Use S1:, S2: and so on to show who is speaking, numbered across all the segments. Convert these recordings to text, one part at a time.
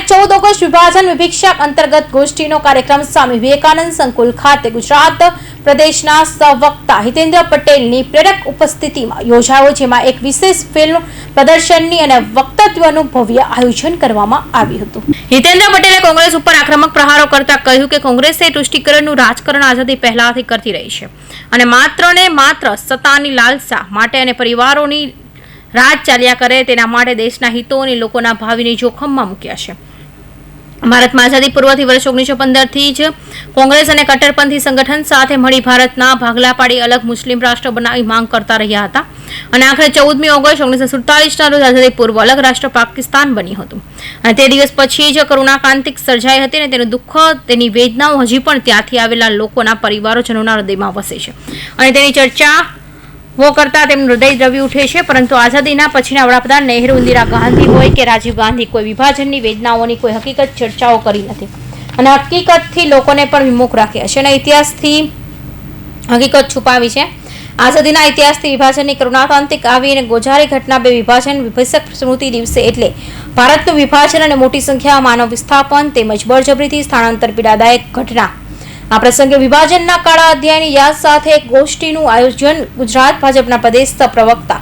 S1: તારીખ 14 ઓગસ્ટ વિભાજન વિભિક્ષક અંતર્ગત ગોષ્ઠીનો કાર્યક્રમ સ્વામી વિવેકાનંદ સંકુલ ખાતે ગુજરાત પ્રદેશના સહવક્તા હિતેન્દ્ર પટેલની પ્રેરક ઉપસ્થિતિમાં યોજાયો, જેમાં એક વિશેષ ફિલ્મ પ્રદર્શનની અને વક્તવ્યનું ભવ્ય આયોજન કરવામાં આવ્યું હતું। હિતેન્દ્ર પટેલે કોંગ્રેસ ઉપર આક્રમક પ્રહારો કરતા કહ્યું કે કોંગ્રેસે તુષ્ટિકરણનું રાજકારણ આઝાદી પહેલાથી કરતી રહી છે અને માત્ર ને માત્ર સત્તાની લાલસા માટે અને પરિવારોની રાજ ચાલ્યા કરે તેના માટે દેશના હિતો અને લોકોના ભાવિને જોખમમાં મૂક્યા છે। ભારતમાં આઝાદી પૂર્વથી વર્ષ 1915થી જ કોંગ્રેસ અને કટ્ટરપંથી સંગઠન સાથે મળી ભારતના ભાગલા પાડી અલગ મુસ્લિમ રાષ્ટ્ર બનાવી માંગ કરતા રહ્યા હતા અને આખરે 14મી ઓગસ્ટ 1947ના રોજ આઝાદી પૂર્વ અલગ રાષ્ટ્ર પાકિસ્તાન બન્યું હતું અને તે દિવસ પછી જ કરુણાક્રાંતિ સર્જાઈ હતી અને તેનું દુઃખ, તેની વેદનાઓ હજી પણ ત્યાંથી આવેલા લોકોના પરિવારોજનોના હૃદયમાં વસે છે અને તેની ચર્ચા કરતા તેમનું હૃદય દ્રવી ઉઠે છે। પરંતુ આઝાદીના પછીના વડાપ્રધાન નહેરુ, ઇન્દિરા ગાંધી હોય કે રાજીવ ગાંધી કોઈ વિભાજનની વેદનાઓની કોઈ હકીકત ચર્ચાઓ કરી નથી અને હકીકતથી લોકોને પણ વિમુખ રાખ્યા છે અને ઇતિહાસથી હકીકત છુપાવી છે। આઝાદીના ઇતિહાસથી વિભાજનની કરુણાક્રાંતિક આવી અને ગોઝારી ઘટના બે વિભાજન વિભિષક સ્મૃતિ દિવસે એટલે ભારતનું વિભાજન અને મોટી સંખ્યામાં માનવ વિસ્થાપન તેમજ બળજબરીથી સ્થળાંતર પીડાદાયક ઘટના। આ પ્રસંગે વિભાજનના કાળા અધ્યાયની યાદ સાથે એક ગોષ્ઠીનું આયોજન ગુજરાત ભાજપના પ્રદેશ પ્રવક્તા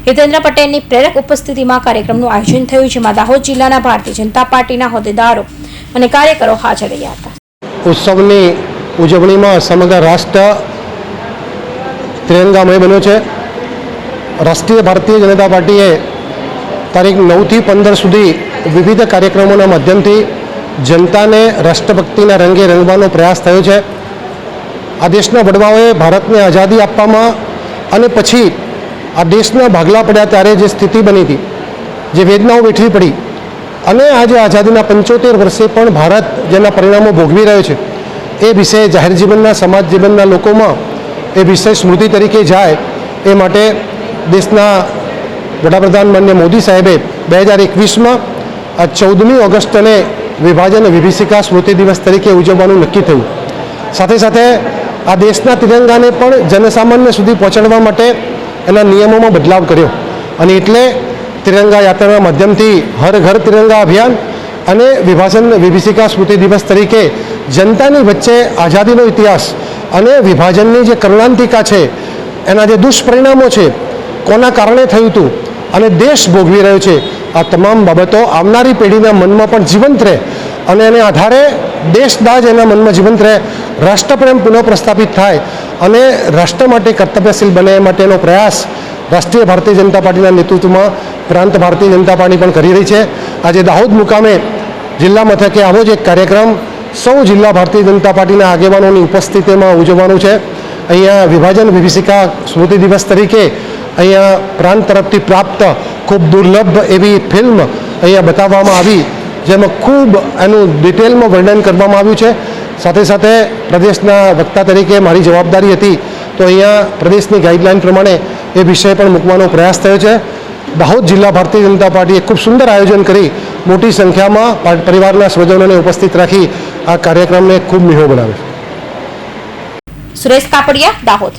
S1: હિતેન્દ્ર પટેલની પ્રેરક ઉપસ્થિતિમાં કાર્યક્રમનું આયોજન થયું, જેમાં દાહોદ જિલ્લાના ભારતીય જનતા પાર્ટીના હોદ્દેદારો અને કાર્યકરો હાજર રહ્યા હતા।
S2: ઉત્સવની ઉજવણીમાં સમગ્ર રાષ્ટ્ર ત્રિરંગામય બન્યો છે। રાષ્ટ્રીય ભારતીય જનતા પાર્ટીએ તારીખ 9થી 15 સુધી વિવિધ કાર્યક્રમોના માધ્યમથી જનતાને રાષ્ટ્રભક્તિના રંગે રંગવાનો પ્રયાસ થયો છે। આ દેશના વડવાઓએ ભારતને આઝાદી આપવામાં અને પછી આ દેશના ભાગલા પડ્યા ત્યારે જે સ્થિતિ બની હતી, જે વેદનાઓ વેઠવી પડી અને આજે આઝાદીના 75 વર્ષે પણ ભારત જેના પરિણામો ભોગવી રહ્યો છે એ વિષય જાહેર જીવનના, સમાજ જીવનના લોકોમાં એ વિષય સ્મૃતિ તરીકે જાય એ માટે દેશના વડાપ્રધાન માનનીય મોદી સાહેબે 2021માં આ 14મી ઓગસ્ટને વિભાજન વિભીષિકા સ્મૃતિ દિવસ તરીકે ઉજવવાનું નક્કી થયું। સાથે સાથે આ દેશના તિરંગાને પણ જનસામાન્ય સુધી પહોંચાડવા માટે એના નિયમોમાં બદલાવ કર્યો અને એટલે તિરંગા યાત્રાના માધ્યમથી હર ઘર તિરંગા અભિયાન અને વિભાજન વિભીષિકા સ્મૃતિ દિવસ તરીકે જનતાની વચ્ચે આઝાદીનો ઇતિહાસ અને વિભાજનની જે કરુણાંતિકા છે, એના જે દુષ્પરિણામો છે, કોના કારણે થયું હતું અને દેશ ભોગવી રહ્યો છે, આ તમામ બાબતો આવનારી પેઢીના મનમાં પણ જીવંત રહે અને એને આધારે દેશદાજ એના મનમાં જીવંત રહે, રાષ્ટ્રપ્રેમ પુનઃ પ્રસ્થાપિત થાય અને રાષ્ટ્ર માટે કર્તવ્યશીલ બને એ માટેનો પ્રયાસ રાષ્ટ્રીય ભારતીય જનતા પાર્ટીના નેતૃત્વમાં પ્રાંત ભારતીય જનતા પાર્ટી પણ કરી રહી છે। આજે દાહોદ મુકામે જિલ્લા મથકે આવો જ એક કાર્યક્રમ સૌ જિલ્લા ભારતીય જનતા પાર્ટીના આગેવાનોની ઉપસ્થિતિમાં ઉજવવાનો છે। અહીંયા વિભાજન વિભીષિકા સ્મૃતિ દિવસ તરીકે અહીંયા પ્રાંત તરફથી પ્રાપ્ત ખૂબ દુર્લભ એવી ફિલ્મ અહીંયા બતાવવામાં આવી, જેમાં ખૂબ એનું ડિટેલમાં વર્ણન કરવામાં આવ્યું છે। સાથે સાથે પ્રદેશના વક્તા તરીકે મારી જવાબદારી હતી તો અહીંયા પ્રદેશની ગાઈડલાઈન પ્રમાણે એ વિષય પણ મૂકવાનો પ્રયાસ થયો છે। દાહોદ જિલ્લા ભારતીય જનતા પાર્ટીએ ખૂબ સુંદર આયોજન કરી મોટી સંખ્યામાં પરિવારના સ્વજનોને ઉપસ્થિત રાખી આ કાર્યક્રમને ખૂબ મીઠો બનાવ્યો।
S1: સુરેશ કાપડિયા, દાહોદ।